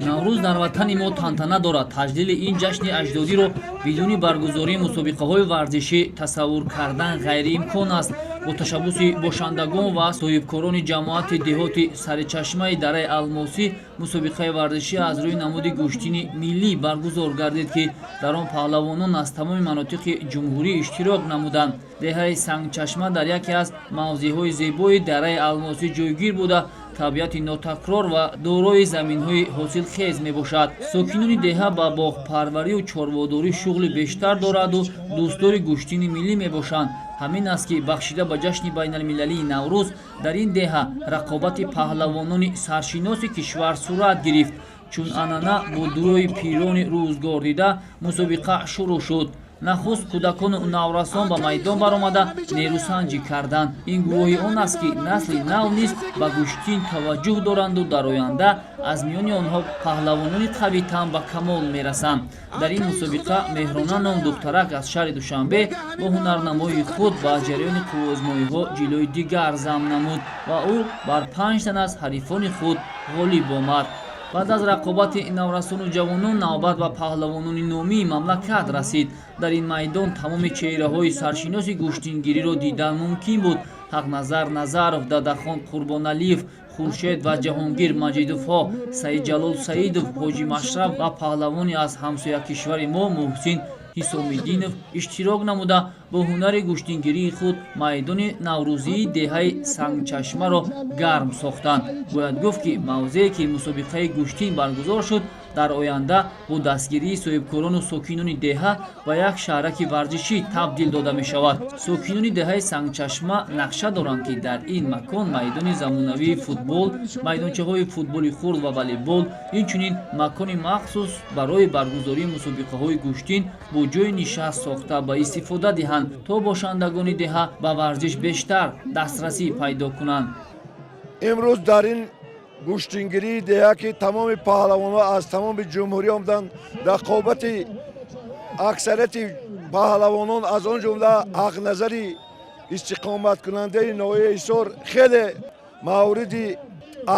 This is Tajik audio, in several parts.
наврӯз дар ватани мо тантана дорад. Таҷлили ин ҷашни аҷдодиро бидуни баргузории мусобиқаҳои варзишӣ тасаввур кардан ғайриимкон аст. бо ташаббуси бошандагон ва соҳибкорони ҷамоати деҳоти Саричашмаи Дараи Алмосӣ мусобиқаи варзишӣ аз рӯи намуди гӯштини миллӣ баргузор гардид, ки дар он паҳлавонон аз тамоми манотиқи ҷумҳурӣ иштирок намуданд. деҳаи Сангчашма дар яке аз мавзеъҳои зебои Дараи Алмосӣ ҷойгир буда, табиати нотакрор ва дорои заминҳои ҳосилхез мебошад. сокинони деҳа ба боғпарварию чорводорӣ шуғли бештар дораду дӯстдори гӯштини миллӣ мебошанд. ҳамин аст ки бахшида ба ҷашни байналмилалии Наврӯз дар ин деҳа рақобати паҳлавонони саршиноси кишвар сурат гирифт. чун анъана бо дуои пирони рӯзгордида мусобиқа шурӯъ шуд. нахуст кӯдакону наврасон ба майдон баромада нерӯсанҷӣ карданд. ин гувоҳи он аст ки насли нав низ ба гӯштин таваҷҷӯҳ доранду дар оянда аз миёни онҳо паҳлавонони қавитан ба камол мерасанд. дар ин мусобиқа Меҳрона ном духтарак аз шаҳри Душанбе бо ҳунарнамоии худ ба ҷараёни қуввозмоиҳо ҷилои дигар зам намуд ва ӯ бар 5 тан аз ҳарифони худ ғолиб омад. баъд аз рақобати наврасону ҷавонон навбат ба паҳлавонони номии мамлакат расид. дар ин майдон тамоми чеҳраҳои саршиноси гӯштингириро дидан мумкин буд. Ҳақназар Назаров, Дадахон Қурбоналиев, Хуршед ва Ҷаҳонгир Маҷидовҳо, Саидҷалол Саидов, Ҳоҷи Машраб ва паҳлавони аз ҳамсоякишвари мо Муҳсин Ҳисомиддинов иштирок намуда бо ҳунари гӯштингирии худ майдони наврӯзии деҳаи Сангчашмаро гарм сохтанд. бояд гуфт ки мавзее ки мусобиқаи гӯштин баргузор шуд дар оянда бо дастгирии соҳибкорону сокинони деҳа ба як шаҳраки варзишӣ табдил дода мешавад. сокинони деҳаи Сангчашма нақша доранд ки дар ин макон майдони замонавии футбол, майдончаҳои футболи хурд ва волейбол, инчунин макони махсус барои баргузории мусобиқаҳои гӯштин бо ҷои нишаст сохта ба истифода диҳанд, то бошандагони деҳа ба варзиш бештар дастрасӣ пайдо кунанд. имрӯз дар ин гӯштингирии деҳа ки тамоми паҳлавонҳо аз тамоми ҷумҳурӣ омаданд, рақобати аксарияти паҳлавонон аз он ҷумла ҳақназари истиқоматкунандаи ноҳияи Ҳисор хеле мавриди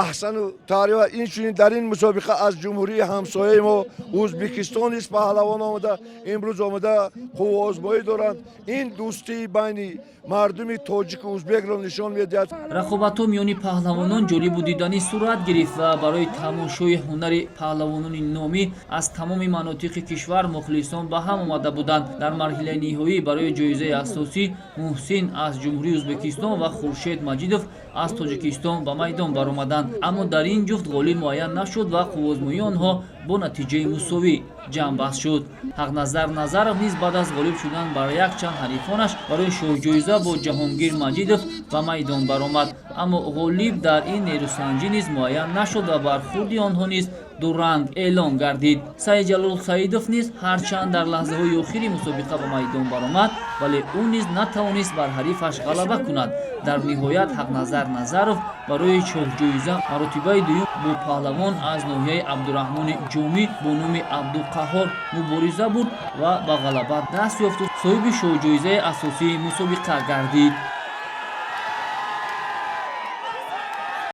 аҳсану таърифа. инчунин дар ин мусобиқа аз ҷумҳурии ҳамсояи мо Ӯзбекистон низ паҳлавон омада, имрӯз омада қуввозмоӣ доранд. ин дӯстии байни мардуми тоҷику ӯзбекро нишон медиҳад. рақобатҳо миёни паҳлавонон ҷолибу диданӣ сурат гирифт ва барои тамошои ҳунари паҳлавонони номӣ аз тамоми манотиқи кишвар мухлисон ба ҳам омада буданд. дар марҳилаи ниҳоӣ барои ҷоизаи асосӣ Муҳсин аз ҷумҳурии Ӯзбекистон ва Хуршед Маҷидов аз Тоҷикистон ба майдон баромаданд. аммо дар ин ҷуфт ғолиб муайян нашуд ва қуввозмоии онҳо бо натиҷаи мусовӣ ҷамъбаст шуд. Ҳақназар Назаров низ баъд аз ғолиб шудан бар якчанд ҳарифонаш барои шоҳҷоиза бо Ҷаҳонгир Маҷидов ба майдон баромад. аммо ғолиб дар ин нерӯсанҷӣ низ муайян нашуд ва бархурди онҳо низ дуранг эълон гардид. Саидҷалол Саидов низ ҳарчанд дар лаҳзаҳои охири мусобиқа ба майдон баромад, вале ӯ низ натавонист бар ҳарифаш ғалаба кунад. дар ниҳоят Ҳақназар Назаров барои чоҳҷоиза маротибаи дуюм бо паҳлавон аз ноҳияи Абдураҳмони Ҷомӣ бо номи Абдуқаҳҳор мубориза бурд ва ба ғалаба даст ёфту соҳиби шоҳҷоизаи асосии мусобиқа гардид.